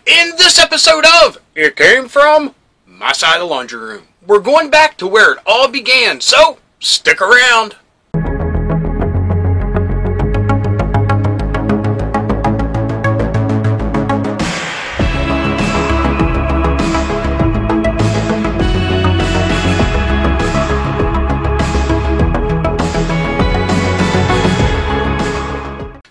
In this episode of It Came From My Side of the Laundry Room, we're going back to where it all began, so stick around.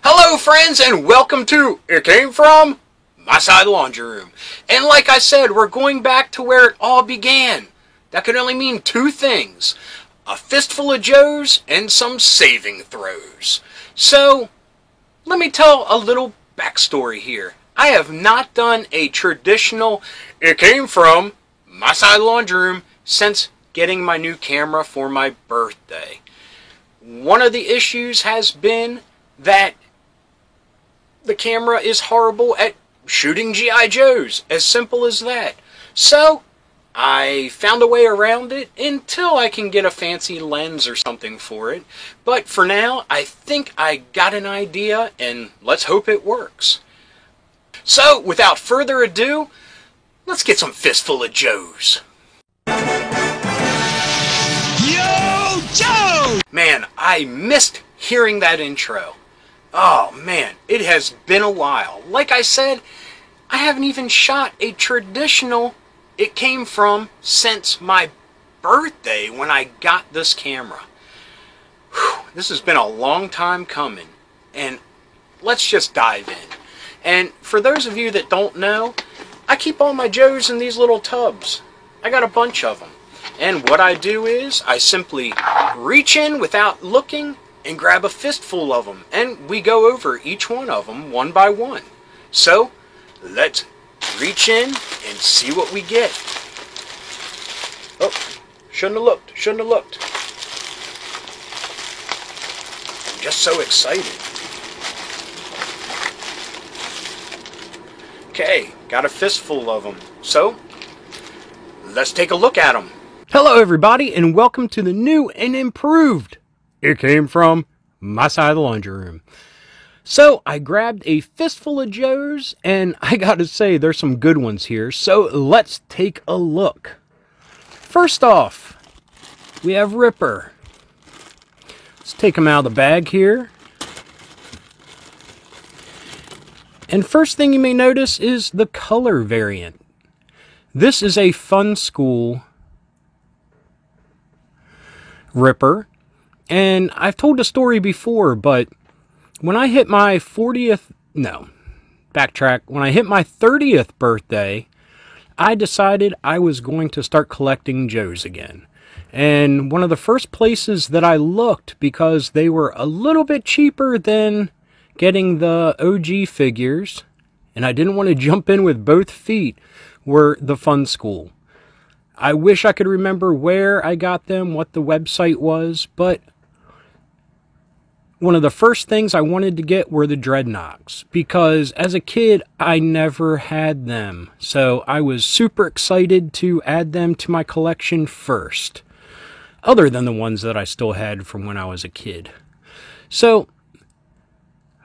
Hello friends, and welcome to It Came From My Side of the Laundry Room. And like I said, we're going back to where it all began. That could only mean two things: a fistful of Joes and some saving throws. So, let me tell a little backstory here. I have not done a traditional It Came From My Side of the Laundry Room since getting my new camera for my birthday. One of the issues has been that the camera is horrible at shooting G.I. Joes. As simple as that. So, I found a way around it until I can get a fancy lens or something for it. But for now, I think I got an idea, and let's hope it works. So, without further ado, let's get some fistful of Joes. Yo, Joe! Man, I missed hearing that intro. Oh man, it has been a while. Like I said, I haven't even shot a traditional It Came From since my birthday when I got this camera. Whew, this has been a long time coming, and let's just dive in. And for those of you that don't know, I keep all my Joes in these little tubs. I got a bunch of them. And what I do is I simply reach in without looking and grab a fistful of them, and we go over each one of them one by one. So, let's reach in and see what we get. Oh, shouldn't have looked. I'm just so excited. Okay, got a fistful of them. So, let's take a look at them. Hello everybody, and welcome to the new and improved It Came From My Side of the Laundry Room. So, I grabbed a fistful of Joes, and I gotta say, there's some good ones here, so let's take a look. First off, we have Ripper. Let's take him out of the bag here. And first thing you may notice is the color variant. This is a Fun School Ripper. And I've told the story before, but when I hit my when I hit my 30th birthday, I decided I was going to start collecting Joes again. And one of the first places that I looked, because they were a little bit cheaper than getting the OG figures, and I didn't want to jump in with both feet, were the Fun School. I wish I could remember where I got them, what the website was, but one of the first things I wanted to get were the Dreadnoks, because as a kid, I never had them. So I was super excited to add them to my collection first, other than the ones that I still had from when I was a kid. So,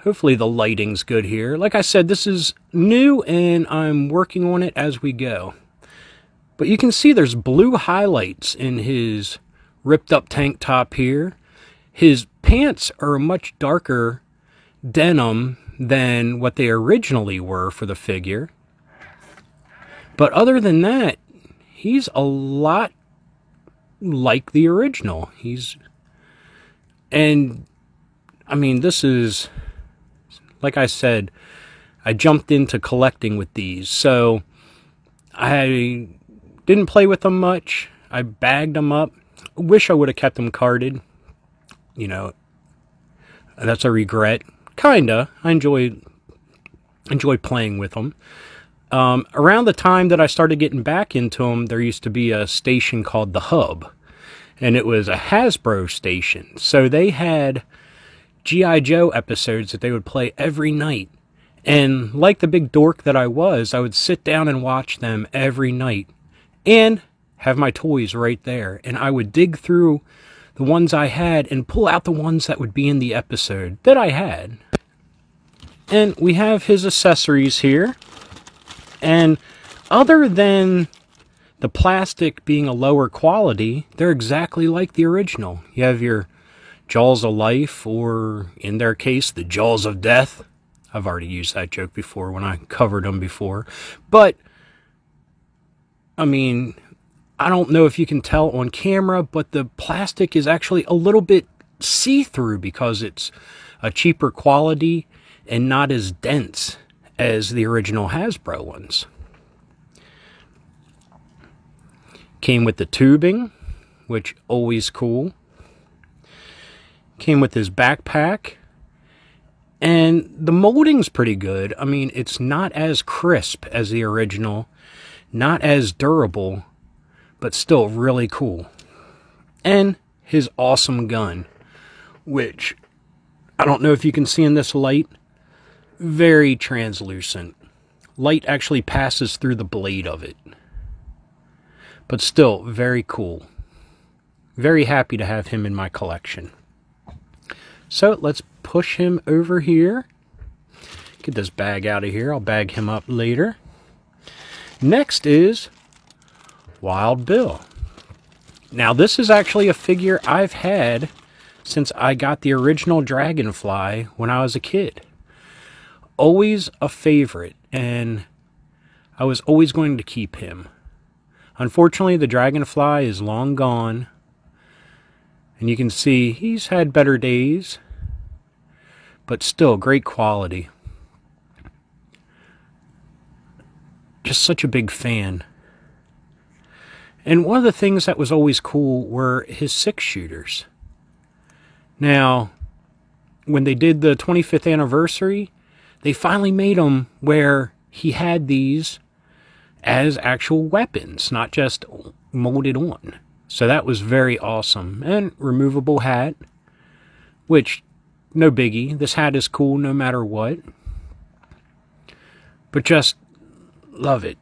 hopefully the lighting's good here. Like I said, this is new, and I'm working on it as we go. But you can see there's blue highlights in his ripped up tank top here. His pants are a much darker denim than what they originally were for the figure. But other than that, he's a lot like the original. And I mean, this is, like I said, I jumped into collecting with these. So I didn't play with them much. I bagged them up. Wish I would have kept them carded. You know, that's a regret. Kinda. I enjoy playing with them. Around the time that I started getting back into them, there used to be a station called The Hub. And it was a Hasbro station. So they had G.I. Joe episodes that they would play every night. And like the big dork that I was, I would sit down and watch them every night. And have my toys right there. And I would dig through the ones I had and pull out the ones that would be in the episode that I had. And we have his accessories here. And other than the plastic being a lower quality, they're exactly like the original. You have your Jaws of Life, or in their case, the Jaws of Death. I've already used that joke before when I covered them before. But, I mean, I don't know if you can tell on camera, but the plastic is actually a little bit see-through because it's a cheaper quality and not as dense as the original Hasbro ones. Came with the tubing, which always cool. Came with his backpack. And the molding's pretty good. I mean, it's not as crisp as the original, not as durable, but still really cool. And his awesome gun, which I don't know if you can see in this light, very translucent. Light actually passes through the blade of it. But still, very cool. Very happy to have him in my collection. So, let's push him over here. Get this bag out of here. I'll bag him up later. Next is Wild Bill. Now, this is actually a figure I've had since I got the original Dragonfly when I was a kid. Always a favorite, and I was always going to keep him. Unfortunately, the Dragonfly is long gone, and you can see he's had better days, but still great quality. Just such a big fan. And one of the things that was always cool were his 6-shooters. Now, when they did the 25th anniversary, they finally made them where he had these as actual weapons, not just molded on. So that was very awesome. And removable hat, which, no biggie. This hat is cool no matter what. But just love it.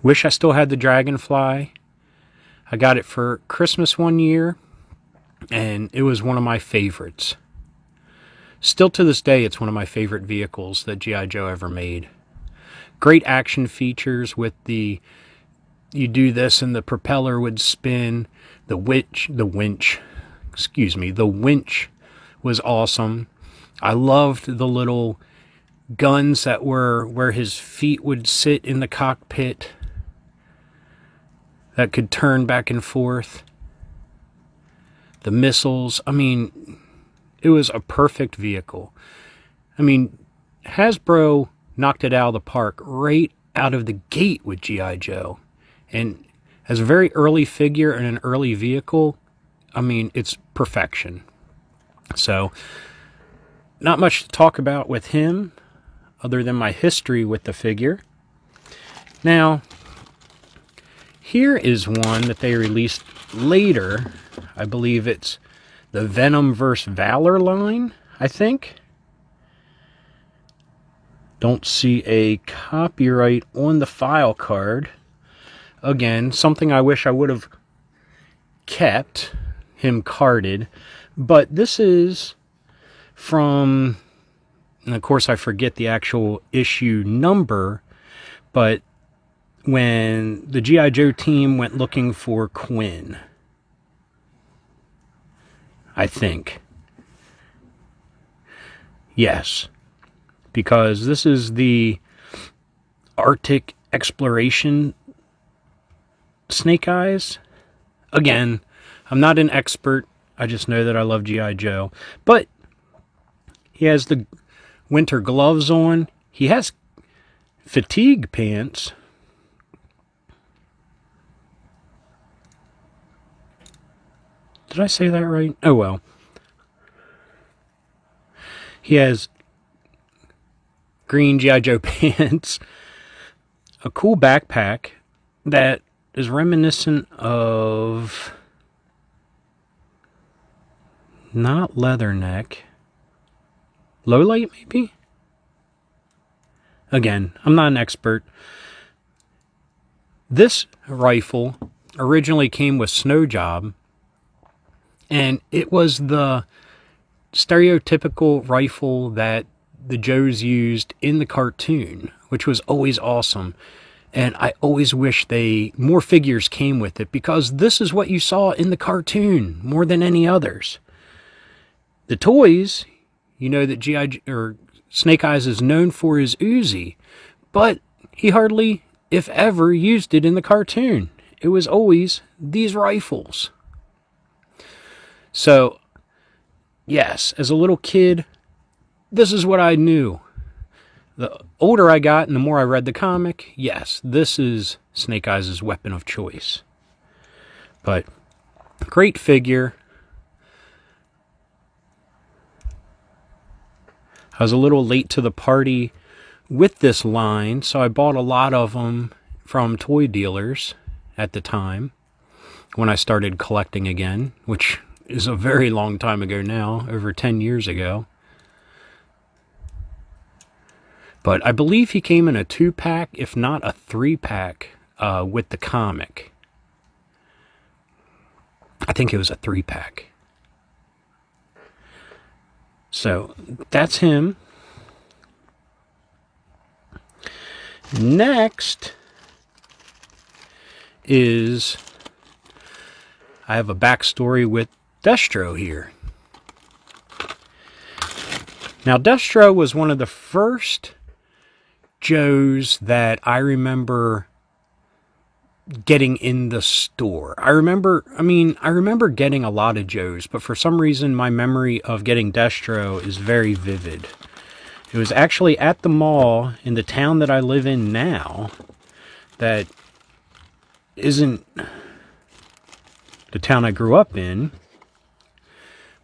Wish I still had the Dragonfly. I got it for Christmas one year, and it was one of my favorites. Still to this day, it's one of my favorite vehicles that G.I. Joe ever made. Great action features with the, you do this and the propeller would spin. The winch was awesome. I loved the little guns that were where his feet would sit in the cockpit that could turn back and forth. The missiles, I mean, it was a perfect vehicle. I mean, Hasbro knocked it out of the park right out of the gate with G.I. Joe. And as a very early figure and an early vehicle, I mean, it's perfection. So, not much to talk about with him, other than my history with the figure. Now, here is one that they released later. I believe it's the Venom vs. Valor line, I think. Don't see a copyright on the file card. Again, something I wish I would have kept him carded. But this is from, and of course I forget the actual issue number, but when the G.I. Joe team went looking for Quinn, I think. Yes. Because this is the Arctic exploration Snake Eyes. Again, I'm not an expert. I just know that I love G.I. Joe. But he has the winter gloves on. He has fatigue pants. Did I say that right? Oh well. He has green G.I. Joe pants, a cool backpack that is reminiscent of, not Leatherneck, Lowlight maybe? Again, I'm not an expert. This rifle originally came with Snow Job, and it was the stereotypical rifle that the Joes used in the cartoon, which was always awesome. And I always wish more figures came with it, because this is what you saw in the cartoon more than any others. The toys, you know that Snake Eyes is known for his Uzi, but he hardly, if ever, used it in the cartoon. It was always these rifles. So, yes, as a little kid, this is what I knew. The older I got and the more I read the comic, yes, this is Snake Eyes' weapon of choice. But, great figure. I was a little late to the party with this line, so I bought a lot of them from toy dealers at the time when I started collecting again, which is a very long time ago now, over 10 years ago. But I believe he came in a 2-pack, if not a 3-pack, with the comic. I think it was a 3-pack. So, that's him. Next is, I have a backstory with Destro here. Now, Destro was one of the first Joes that I remember getting in the store. I remember getting a lot of Joes, but for some reason my memory of getting Destro is very vivid. It was actually at the mall in the town that I live in now that isn't the town I grew up in.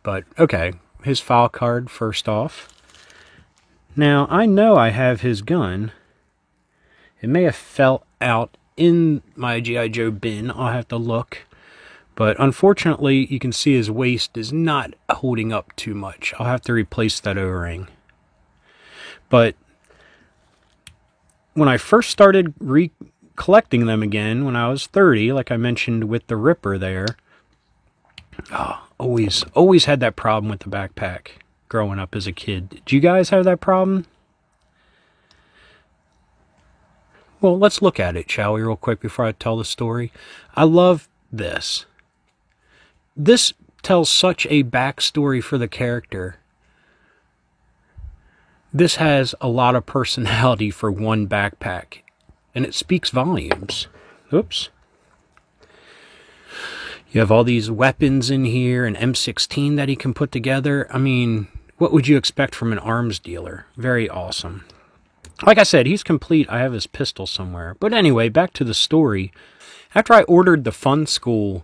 But, okay, his file card first off. Now, I know I have his gun. It may have fell out in my G.I. Joe bin. I'll have to look. But unfortunately, you can see his waist is not holding up too much. I'll have to replace that O-ring. But when I first started collecting them again, when I was 30, like I mentioned with the Ripper there, always had that problem with the backpack growing up as a kid. Did you guys have that problem? Well, let's look at it, shall we, real quick before I tell the story. I love this. This tells such a backstory for the character. This has a lot of personality for one backpack, and it speaks volumes. Oops. You have all these weapons in here, an M16 that he can put together. I mean, what would you expect from an arms dealer? Very awesome. Like I said, he's complete. I have his pistol somewhere. But anyway, back to the story. After I ordered the Fun School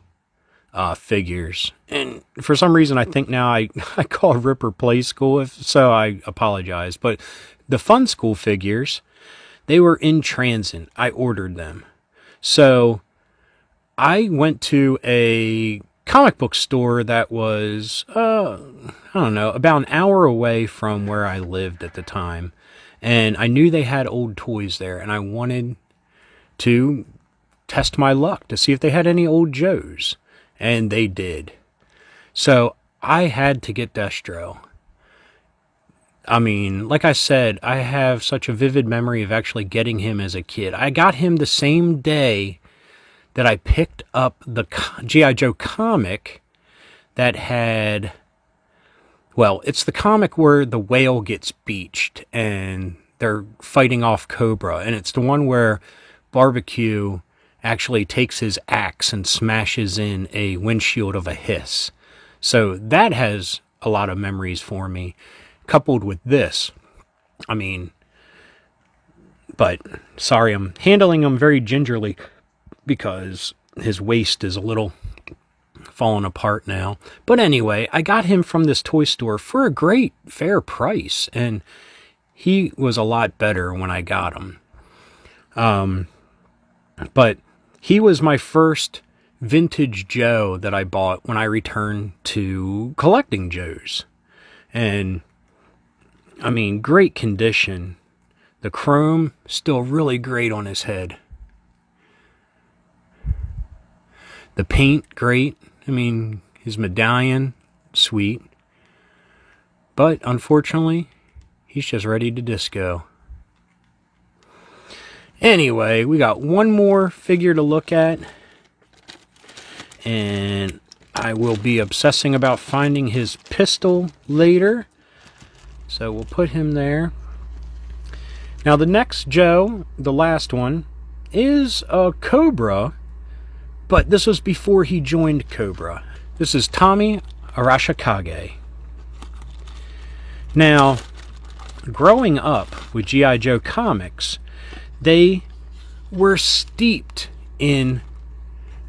figures, and for some reason I think now I call Ripper Play School, so I apologize. But the Fun School figures, they were in transit. I ordered them. So I went to a comic book store that was, I don't know, about an hour away from where I lived at the time. And I knew they had old toys there, and I wanted to test my luck to see if they had any old Joes. And they did. So I had to get Destro. I mean, like I said, I have such a vivid memory of actually getting him as a kid. I got him the same day that I picked up the G.I. Joe comic that had, well, it's the comic where the whale gets beached and they're fighting off Cobra. And it's the one where Barbecue actually takes his axe and smashes in a windshield of a Hiss. So that has a lot of memories for me, coupled with this. I mean, but sorry, I'm handling him very gingerly because his waist is a little falling apart now. But anyway, I got him from this toy store for a great fair price, and he was a lot better when I got him. But he was my first vintage Joe that I bought when I returned to collecting Joes. And, I mean, great condition. The chrome, still really great on his head. The paint, great. I mean, his medallion, sweet. But, unfortunately, He's just ready to disco. Anyway, we got one more figure to look at. And I will be obsessing about finding his pistol later. So we'll put him there. Now the next Joe, the last one, is a Cobra. But this was before he joined Cobra. This is Tommy Arashikage. Now, growing up with G.I. Joe comics, they were steeped in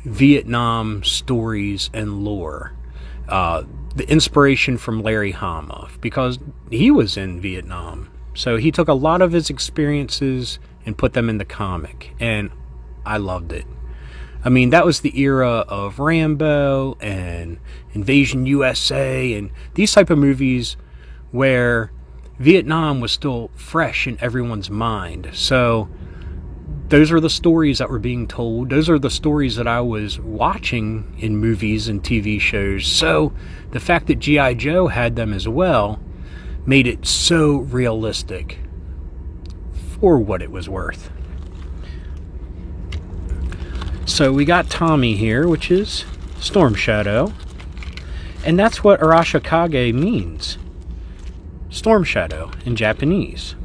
Vietnam stories and lore. The inspiration from Larry Hama, because he was in Vietnam. So he took a lot of his experiences and put them in the comic. And I loved it. I mean, that was the era of Rambo and Invasion USA and these type of movies where Vietnam was still fresh in everyone's mind. So those are the stories that were being told. Those are the stories that I was watching in movies and TV shows. So the fact that G.I. Joe had them as well made it so realistic for what it was worth. So we got Tommy here, which is Storm Shadow. And that's what Arashikage means. Storm Shadow in Japanese.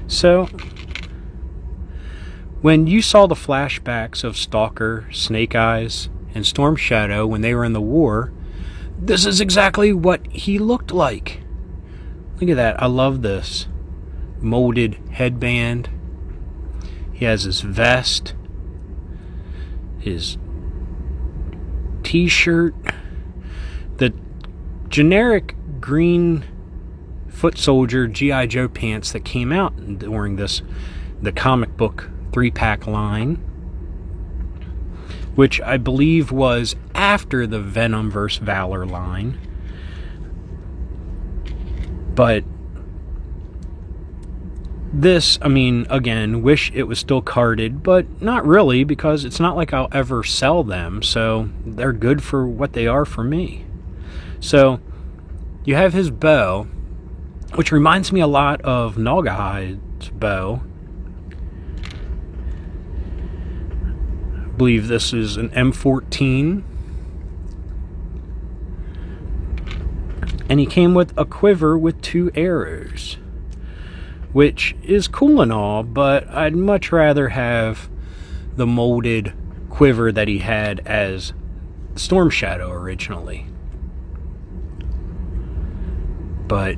So when you saw the flashbacks of Stalker, Snake Eyes, and Storm Shadow when they were in the war, this is exactly what he looked like. Look at that. I love this. Molded headband. He has his vest. His t-shirt. The generic green foot soldier G.I. Joe pants that came out during the comic book 3-pack line, which I believe was after the Venom vs. Valor line. But this, I mean, again, wish it was still carded, but not really, because it's not like I'll ever sell them, so they're good for what they are for me. So you have his bow, which reminds me a lot of Naugahyde's bow. I believe this is an M14. And he came with a quiver with 2 arrows, which is cool and all, but I'd much rather have the molded quiver that he had as Storm Shadow originally. But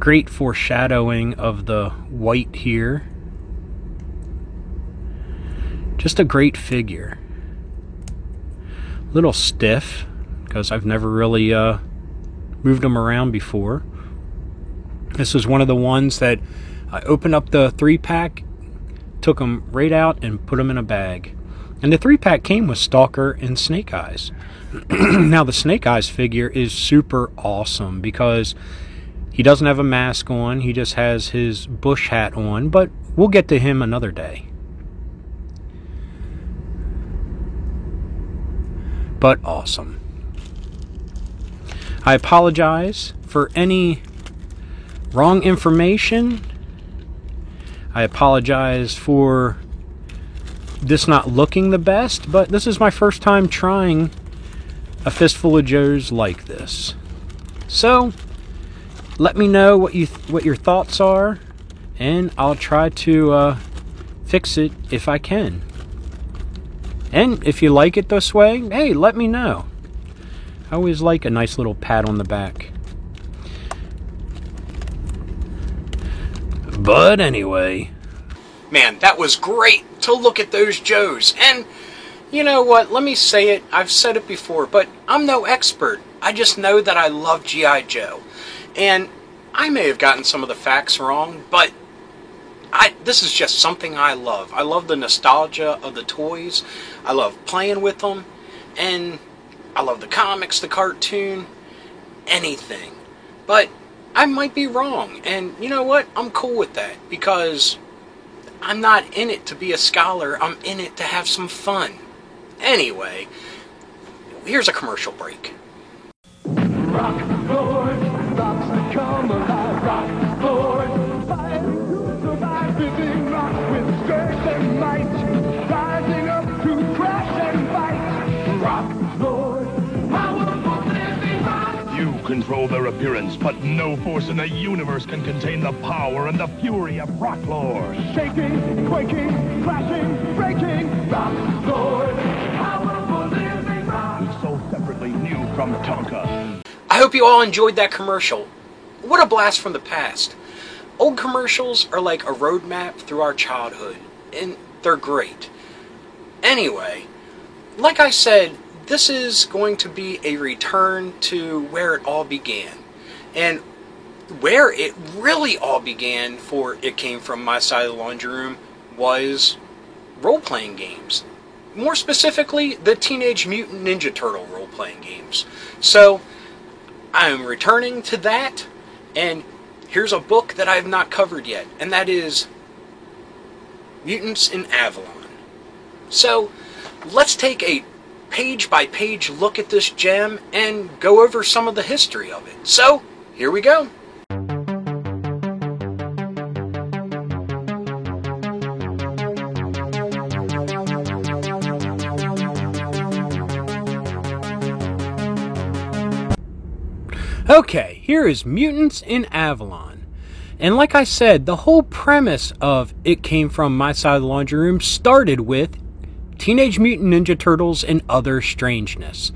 great foreshadowing of the white here. Just a great figure. Little stiff, because I've never really moved him around before. This was one of the ones that I opened up the 3-pack, took them right out and put them in a bag. And the 3-pack came with Stalker and Snake Eyes. Now the Snake Eyes figure is super awesome because he doesn't have a mask on. He just has his bush hat on, but we'll get to him another day. But awesome. I apologize for any wrong information. I apologize for this not looking the best, but this is my first time trying a Fistful of Joes like this. So let me know what your thoughts are, and I'll try to fix it if I can. And if you like it this way, hey, let me know. I always like a nice little pat on the back. But anyway, man, that was great to look at those Joes. And you know what? Let me say it. I've said it before, but I'm no expert. I just know that I love G.I. Joe. And I may have gotten some of the facts wrong, but this is just something I love. I love the nostalgia of the toys. I love playing with them. And I love the comics, the cartoon, anything. But I might be wrong. And you know what? I'm cool with that. Because I'm not in it to be a scholar. I'm in it to have some fun. Anyway, here's a commercial break. Rock, Lord, rock. control their appearance, but no force in the universe can contain the power and the fury of Rocklord. Shaking, quaking, crashing, breaking, Rocklord, powerful living rock. He's so separately new from Tonka. I hope you all enjoyed that commercial. What a blast from the past. Old commercials are like a roadmap through our childhood, and they're great. Anyway, like I said, this is going to be a return to where it all began. And where it really all began for It Came From My Side of the Laundry Room was role-playing games. More specifically, the Teenage Mutant Ninja Turtle role-playing games. So, I'm returning to that, and here's a book that I have not covered yet, and that is Mutants in Avalon. So, let's take a page-by-page look at this gem and go over some of the history of it. So, here we go. Okay, here is Mutants in Avalon. And like I said, the whole premise of It Came From My Side of the Laundry Room started with Teenage Mutant Ninja Turtles and Other Strangeness.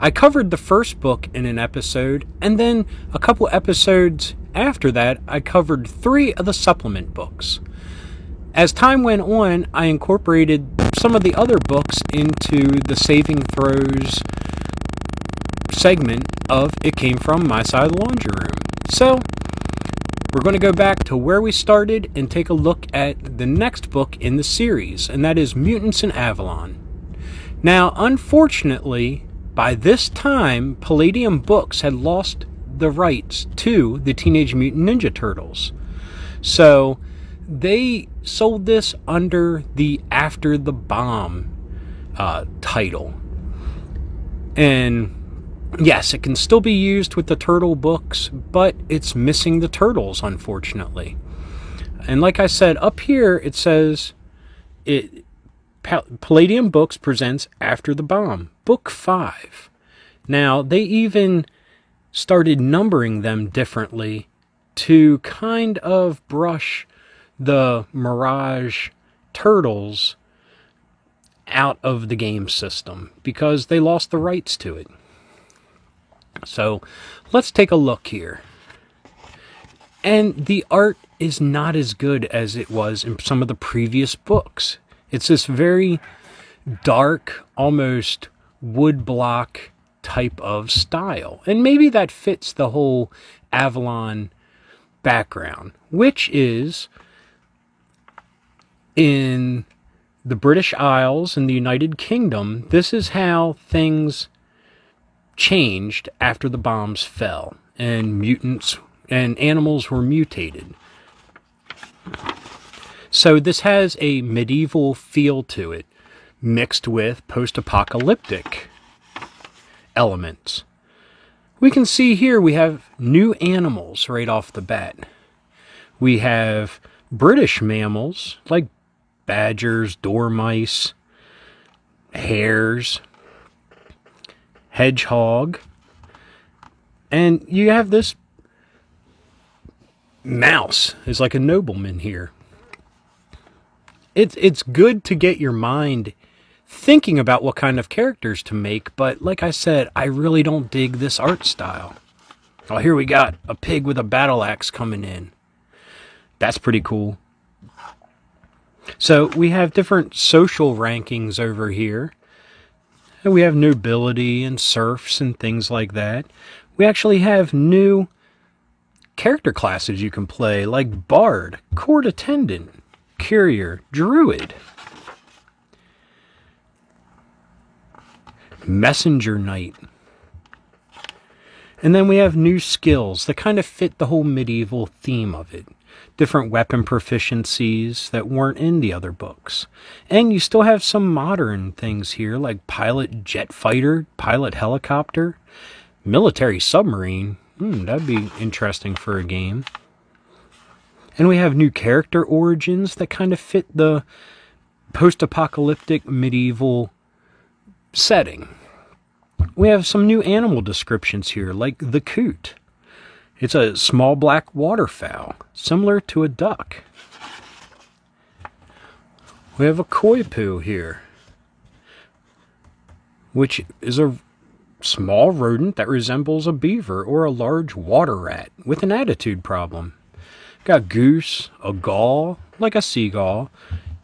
I covered the first book in an episode, and then a couple episodes after that, I covered 3 of the supplement books. As time went on, I incorporated some of the other books into the Saving Throws segment of It Came From My Side of the Laundry Room. So, we're going to go back to where we started and take a look at the next book in the series, and that is Mutants in Avalon. Now, unfortunately, by this time, Palladium Books had lost the rights to the Teenage Mutant Ninja Turtles. So, they sold this under the After the Bomb title. And yes, it can still be used with the Turtle books, but it's missing the turtles, unfortunately. And like I said, up here it says Palladium Books presents After the Bomb, Book 5. Now, they even started numbering them differently to kind of brush the Mirage Turtles out of the game system because they lost the rights to it. So, let's take a look here. And the art is not as good as it was in some of the previous books. It's this very dark, almost woodblock type of style. And maybe that fits the whole Avalon background, which is in the British Isles and the United Kingdom. This is how things changed after the bombs fell and mutants and animals were mutated. So this has a medieval feel to it, mixed with post-apocalyptic elements. We can see here we have new animals right off the bat. We have British mammals like badgers, dormice, hares, hedgehog, and you have this mouse is like a nobleman here. It's good to get your mind thinking about what kind of characters to make, but like I said, I really don't dig this art style. Oh, here we got a pig with a battle axe coming in. That's pretty cool. So we have different social rankings over here. And we have nobility and serfs and things like that. We actually have new character classes you can play, like Bard, Court Attendant, Courier, Druid, Messenger Knight. And then we have new skills that kind of fit the whole medieval theme of it. Different weapon proficiencies that weren't in the other books. And you still have some modern things here, like pilot jet fighter, pilot helicopter, military submarine. That'd be interesting for a game. And we have new character origins that kind of fit the post-apocalyptic medieval setting. We have some new animal descriptions here, like the coot. It's a small black waterfowl, similar to a duck. We have a coypu here, which is a small rodent that resembles a beaver or a large water rat with an attitude problem. Got goose, a gull, like a seagull.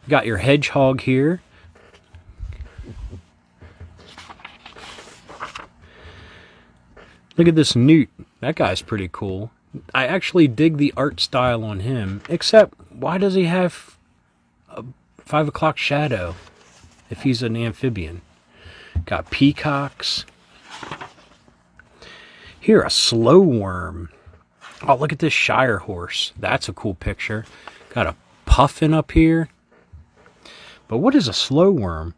Got your hedgehog here. Look at this newt. That guy's pretty cool. I actually dig the art style on him, except why does he have a 5 o'clock shadow if he's an amphibian? Got peacocks. Here, a slow worm. Oh, look at this Shire horse. That's a cool picture. Got a puffin up here. But what is a slow worm?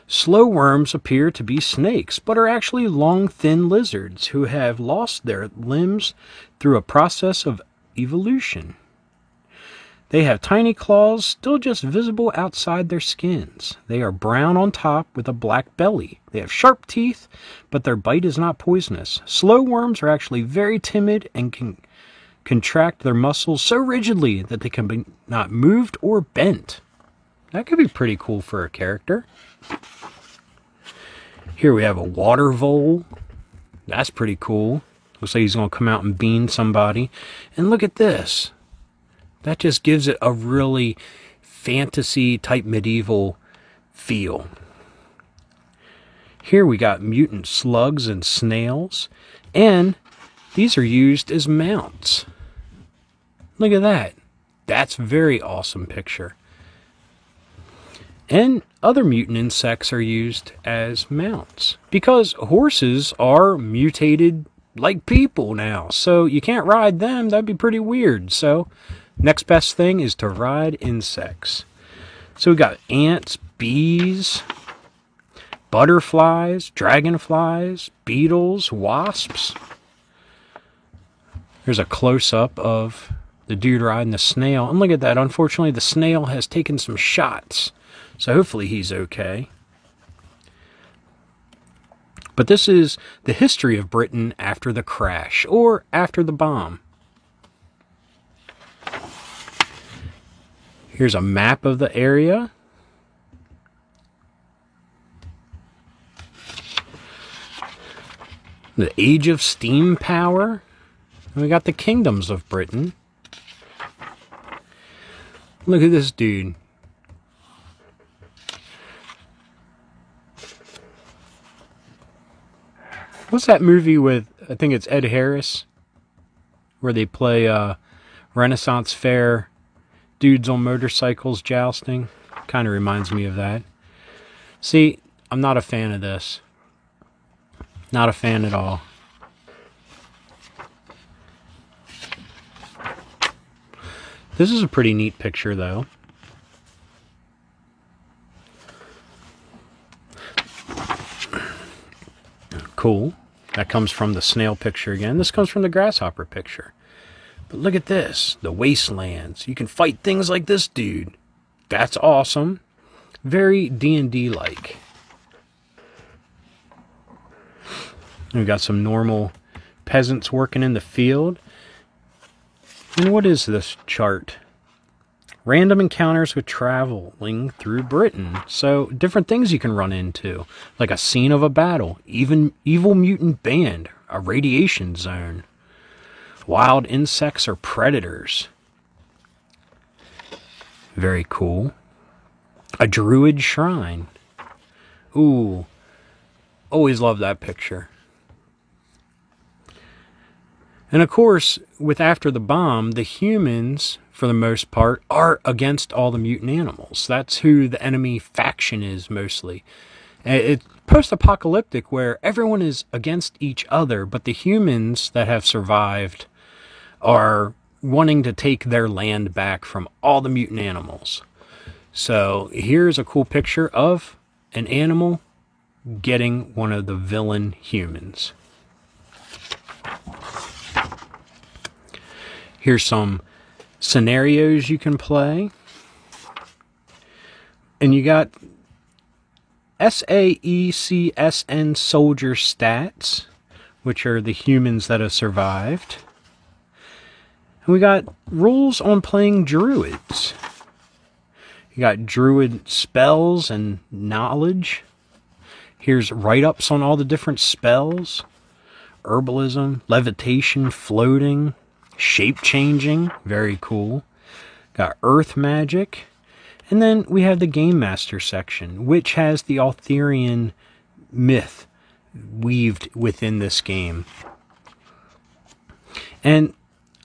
Slow worms appear to be snakes, but are actually long, thin lizards who have lost their limbs through a process of evolution. They have tiny claws still just visible outside their skins. They are brown on top with a black belly. They have sharp teeth, but their bite is not poisonous. Slow worms are actually very timid and can contract their muscles so rigidly that they can be not moved or bent. That could be pretty cool for a character. Here we have a water vole. That's pretty cool. Looks like he's going to come out and bean somebody. And look at this. That just gives it a really fantasy type medieval feel. Here we got mutant slugs and snails. And these are used as mounts. Look at that. That's a very awesome picture. And other mutant insects are used as mounts. Because horses are mutated like people now. So you can't ride them. That'd be pretty weird. So next best thing is to ride insects. So we got ants, bees, butterflies, dragonflies, beetles, wasps. There's a close-up of the dude riding the snail. And look at that. Unfortunately, the snail has taken some shots. So hopefully he's okay. But this is the history of Britain after the crash, or after the bomb. Here's a map of the area. The age of steam power. And we got the kingdoms of Britain. Look at this dude. What's that movie with, I think it's Ed Harris, where they play Renaissance fair dudes on motorcycles jousting? Kind of reminds me of that. See, I'm not a fan of this. Not a fan at all. This is a pretty neat picture, though. Cool. That comes from the snail picture again. This comes from the grasshopper picture. But look at this. The wastelands. You can fight things like this dude. That's awesome. Very D&D-like. We've got some normal peasants working in the field. And what is this chart? Random encounters with traveling through Britain. So, different things you can run into. Like a scene of a battle. Even evil mutant band. A radiation zone. Wild insects or predators. Very cool. A druid shrine. Ooh. Always love that picture. And of course, with after the bomb, the humans, for the most part, are against all the mutant animals. That's who the enemy faction is mostly. It's post-apocalyptic where everyone is against each other, but the humans that have survived are wanting to take their land back from all the mutant animals. So here's a cool picture of an animal getting one of the villain humans. Here's some scenarios you can play. And you got SAECSN soldier stats, which are the humans that have survived. And we got rules on playing druids. You got druid spells and knowledge. Here's write-ups on all the different spells. Herbalism, levitation, floating, shape-changing. Very cool. Got earth magic. And then we have the Game Master section, which has the Arthurian myth weaved within this game. And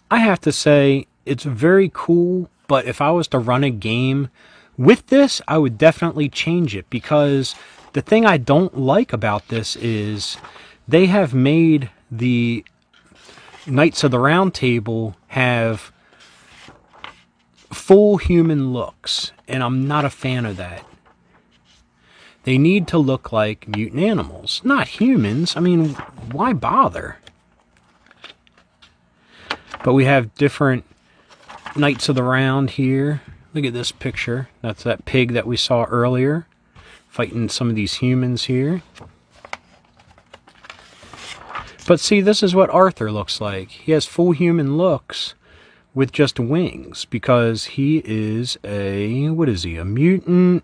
I have to say, it's very cool, but if I was to run a game with this, I would definitely change it, because the thing I don't like about this is they have made the Knights of the Round Table have full human looks, and I'm not a fan of that. They need to look like mutant animals, not humans. I mean, why bother? But we have different Knights of the Round here. Look at this picture. That's that pig that we saw earlier, fighting some of these humans here. But see, this is what Arthur looks like. He has full human looks with just wings, because he is a, what is he, a mutant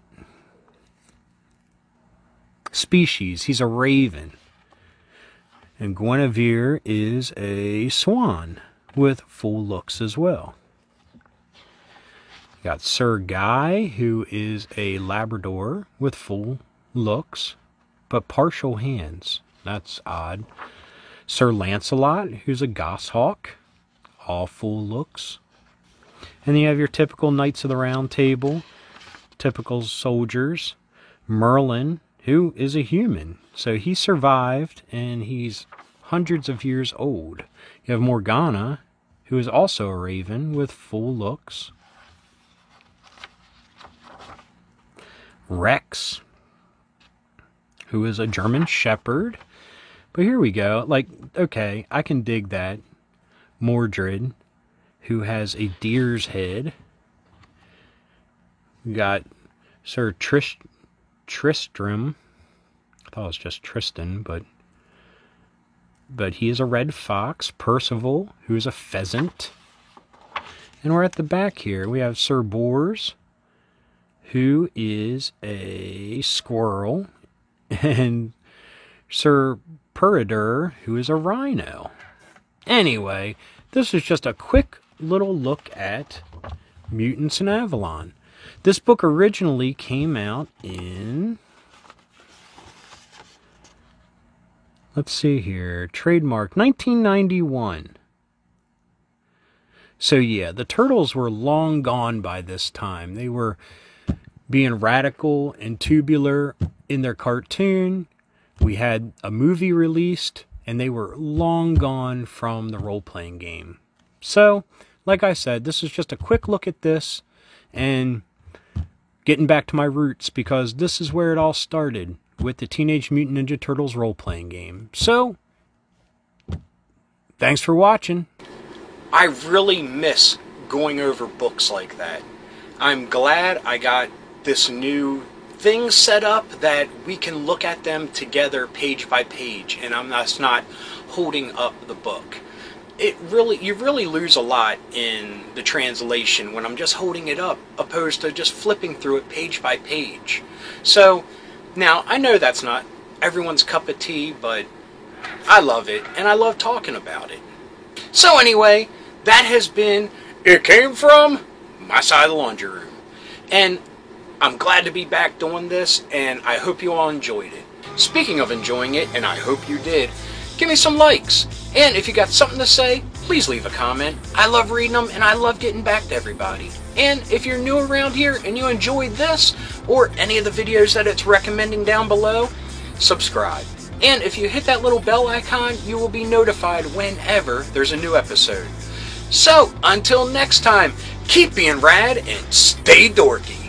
species. He's a raven. And Guinevere is a swan with full looks as well. You got Sir Guy, who is a Labrador with full looks, but partial hands. That's odd. Sir Lancelot, who's a goshawk, all full looks. And you have your typical Knights of the Round Table, typical soldiers. Merlin, who is a human, so he survived, and he's hundreds of years old. You have Morgana, who is also a raven with full looks. Rex, who is a German shepherd. But here we go. Like, okay, I can dig that. Mordred, who has a deer's head. We got Sir Tristram. I thought it was just Tristan, but he is a red fox. Percival, who is a pheasant. And we're at the back here. We have Sir Bors, who is a squirrel. And Sir Peredur, who is a rhino. Anyway, this is just a quick little look at Mutants in Avalon. This book originally came out in, let's see here, trademark 1991. So yeah, the Turtles were long gone by this time. They were being radical and tubular in their cartoon. We had a movie released, and they were long gone from the role-playing game. So, like I said, this is just a quick look at this, and getting back to my roots, because this is where it all started, with the Teenage Mutant Ninja Turtles role-playing game. So, thanks for watching. I really miss going over books like that. I'm glad I got this new thing set up that we can look at them together page by page, and I'm not holding up the book. You really lose a lot in the translation when I'm just holding it up, opposed to just flipping through it page by page. So, now, I know that's not everyone's cup of tea, but I love it, and I love talking about it. So anyway, that has been It Came From My Side of the Laundry Room. And I'm glad to be back doing this, and I hope you all enjoyed it. Speaking of enjoying it, and I hope you did, give me some likes. And if you got something to say, please leave a comment. I love reading them, and I love getting back to everybody. And if you're new around here and you enjoyed this, or any of the videos that it's recommending down below, subscribe. And if you hit that little bell icon, you will be notified whenever there's a new episode. So, until next time, keep being rad and stay dorky.